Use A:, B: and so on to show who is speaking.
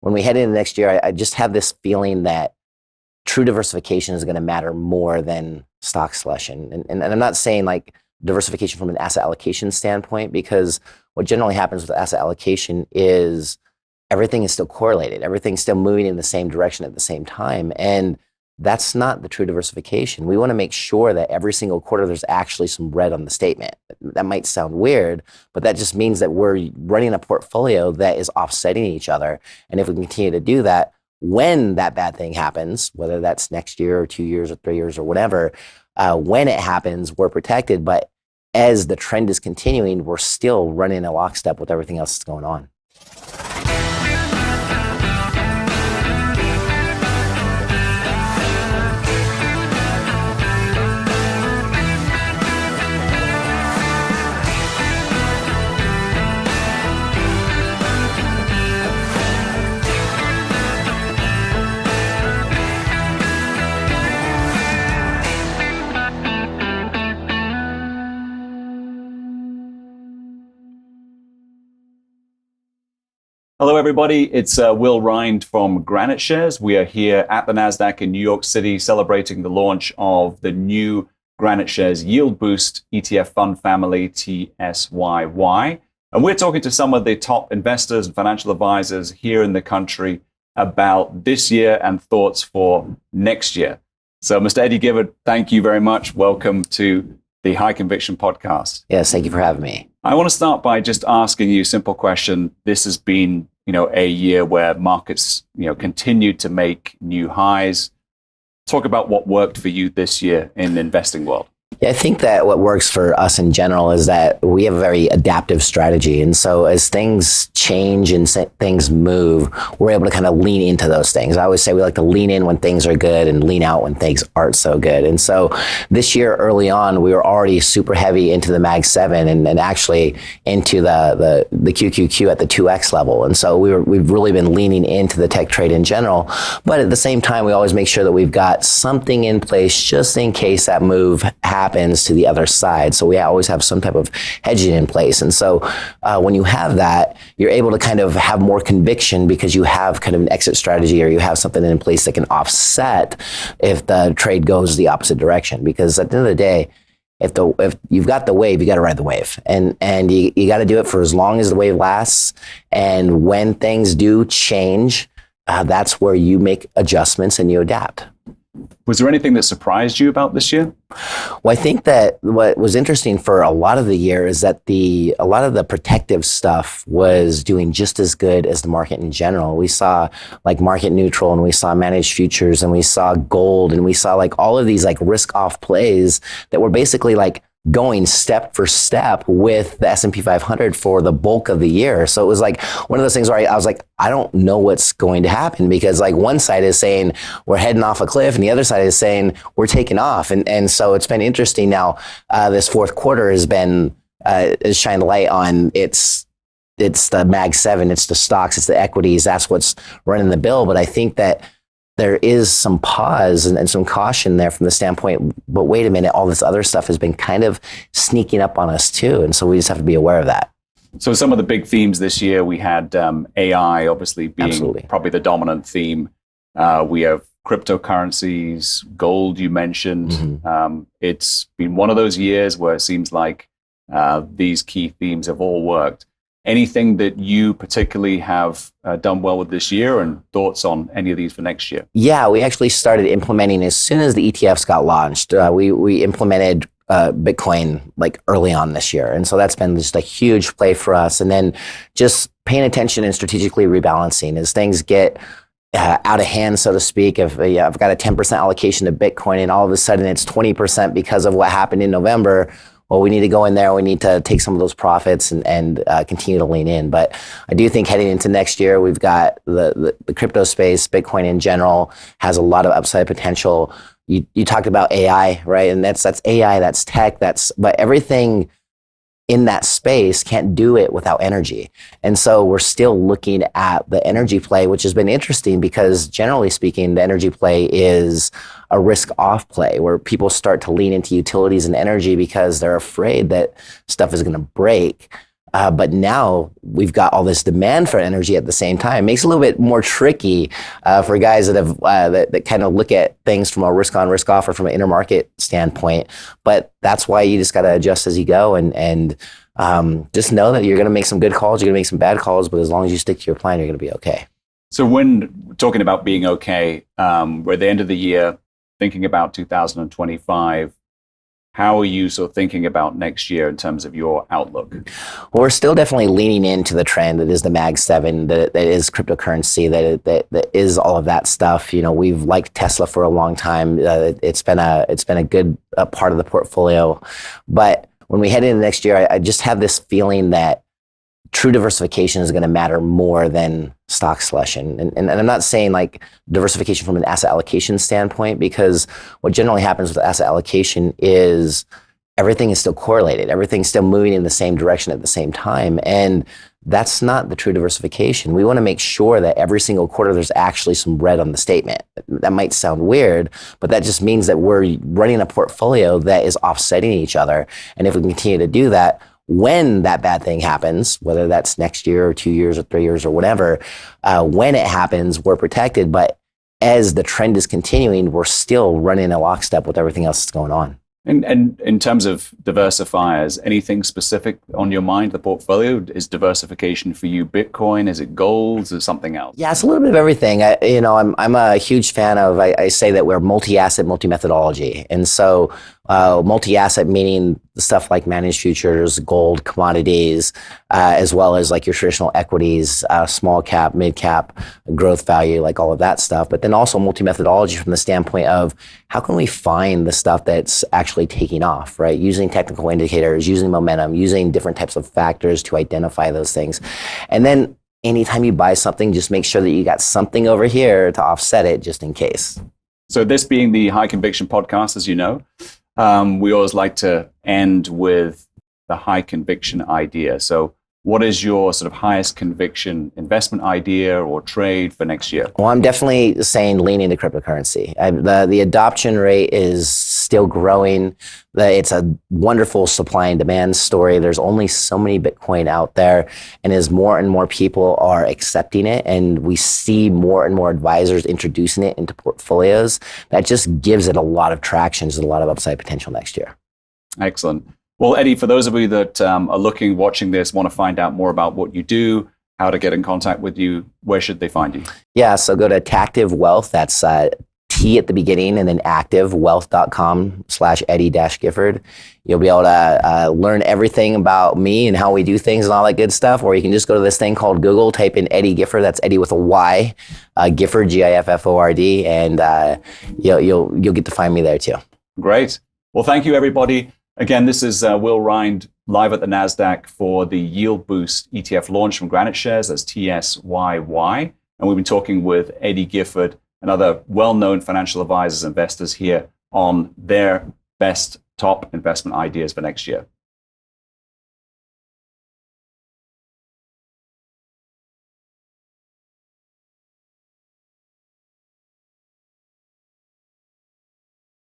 A: when we head into next year, I just have this feeling that true diversification is going to matter more than stock selection. And I'm not saying like diversification from an asset allocation standpoint, because what generally happens with asset allocation is everything is still correlated. Everything's still moving in the same direction at the same time. And that's not the true diversification. We want to make sure that every single quarter there's actually some red on the statement. That might sound weird, but that just means that we're running a portfolio that is offsetting each other. And if we continue to do that, when that bad thing happens, whether that's next year or 2 years or 3 years or whatever, when it happens, we're protected. But as the trend is continuing, we're still running a lockstep with everything else that's going on.
B: Hello, everybody. It's Will Rind from Granite Shares. We are here at the NASDAQ in New York City celebrating the launch of the new Granite Shares Yield Boost ETF fund family, TSYY. And we're talking to some of the top investors and financial advisors here in the country about this year and thoughts for next year. So, Mr. Eddy Gifford, thank you very much. Welcome to the High Conviction Podcast.
A: Yes, thank you for having me.
B: I want to start by just asking you a simple question. This has been, a year where markets, continued to make new highs. Talk about what worked for you this year in the investing world. Yeah,
A: I think that what works for us in general is that we have a very adaptive strategy. And so as things change and things move, we're able to kind of lean into those things. I always say we like to lean in when things are good and lean out when things aren't so good. And so this year early on, we were already super heavy into the Mag 7 and actually into the QQQ at the 2X level. And so we've really been leaning into the tech trade in general. But at the same time, we always make sure that we've got something in place just in case that move happens to the other side. So we always have some type of hedging in place. And so when you have that, you're able to kind of have more conviction because you have kind of an exit strategy or you have something in place that can offset if the trade goes the opposite direction. Because at the end of the day, if you've got the wave, you got to ride the wave, and you got to do it for as long as the wave lasts. And when things do change, that's where you make adjustments and you adapt.
B: Was there anything that surprised you about this year?
A: Well, I think that what was interesting for a lot of the year is that a lot of the protective stuff was doing just as good as the market in general. We saw like market neutral, and we saw managed futures, and we saw gold, and we saw like all of these like risk off plays that were basically like going step for step with the S&P 500 for the bulk of the year. So it was like one of those things where I was like, I don't know what's going to happen, because like one side is saying we're heading off a cliff and the other side is saying we're taking off. And so it's been interesting now. This fourth quarter has been, has shined light on it's the Mag 7, it's the stocks, it's the equities. That's what's running the bill. But I think that there is some pause and some caution there from the standpoint, but wait a minute, all this other stuff has been kind of sneaking up on us too. And so we just have to be aware of that.
B: So some of the big themes this year, we had AI obviously being
A: Absolutely.
B: Probably the dominant theme. We have cryptocurrencies, gold you mentioned.
A: Mm-hmm.
B: It's been one of those years where it seems like these key themes have all worked. Anything that you particularly have done well with this year, and thoughts on any of these for next year?
A: Yeah, we actually started implementing as soon as the ETFs got launched. We implemented Bitcoin like early on this year. And so that's been just a huge play for us. And then just paying attention and strategically rebalancing as things get out of hand, so to speak. If I've got a 10% allocation to Bitcoin and all of a sudden it's 20% because of what happened in November, well, we need to go in there. We need to take some of those profits and continue to lean in. But I do think heading into next year, we've got the crypto space, Bitcoin in general, has a lot of upside potential. You talked about AI, right? And that's AI, that's tech, but everything in that space can't do it without energy. And so we're still looking at the energy play, which has been interesting because generally speaking, the energy play is a risk off play where people start to lean into utilities and energy because they're afraid that stuff is going to break. But now we've got all this demand for energy at the same time. It makes it a little bit more tricky for guys that have that kind of look at things from a risk on, risk off, or from an intermarket standpoint. But that's why you just got to adjust as you go, and just know that you're going to make some good calls, you're going to make some bad calls, but as long as you stick to your plan, you're going to be okay.
B: So when talking about being okay, we're at the end of the year, thinking about 2025. How are you sort of thinking about next year in terms of your outlook?
A: Well, we're still definitely leaning into the trend that is the Mag 7, that is cryptocurrency, that is all of that stuff. You know, we've liked Tesla for a long time. It's been a good part of the portfolio. But when we head into next year, I just have this feeling that true diversification is going to matter more than stock selection. And I'm not saying like diversification from an asset allocation standpoint, because what generally happens with asset allocation is everything is still correlated. Everything's still moving in the same direction at the same time. And that's not the true diversification. We want to make sure that every single quarter there's actually some red on the statement. That might sound weird, but that just means that we're running a portfolio that is offsetting each other. And if we continue to do that, when that bad thing happens, whether that's next year or 2 years or 3 years or whatever, when it happens, we're protected. But as the trend is continuing, we're still running a lockstep with everything else that's going on.
B: And in terms of diversifiers, anything specific on your mind, the portfolio? Is diversification for you Bitcoin? Is it gold? Is it something else?
A: Yeah, it's a little bit of everything. I'm a huge fan of, I say that we're multi-asset, multi-methodology. And so multi-asset meaning stuff like managed futures, gold, commodities, as well as like your traditional equities, small cap, mid cap, growth value, like all of that stuff. But then also multi-methodology from the standpoint of how can we find the stuff that's actually taking off, right? Using technical indicators, using momentum, using different types of factors to identify those things. And then anytime you buy something, just make sure that you got something over here to offset it just in case.
B: So this being the High Conviction podcast, as you know, we always like to end with the high conviction idea. So what is your sort of highest conviction investment idea or trade for next year?
A: Well, I'm definitely saying lean into cryptocurrency. The adoption rate is still growing. It's a wonderful supply and demand story. There's only so many Bitcoin out there. And as more and more people are accepting it, and we see more and more advisors introducing it into portfolios, that just gives it a lot of traction and a lot of upside potential next year.
B: Excellent. Well, Eddy, for those of you that are watching this, want to find out more about what you do, how to get in contact with you, where should they find you?
A: Yeah, so go to Tactive Wealth. That's T at the beginning and then activewealth.com/Eddy-Gifford. You'll be able to learn everything about me and how we do things and all that good stuff. Or you can just go to this thing called Google, type in Eddy Gifford. That's Eddy with a Y, Gifford, Gifford, and you'll get to find me there too.
B: Great. Well, thank you, everybody. Again, this is Will Rind live at the NASDAQ for the Yield Boost ETF launch from Granite Shares. That's TSYY. And we've been talking with Eddy Gifford and other well-known financial advisors and investors here on their best top investment ideas for next year.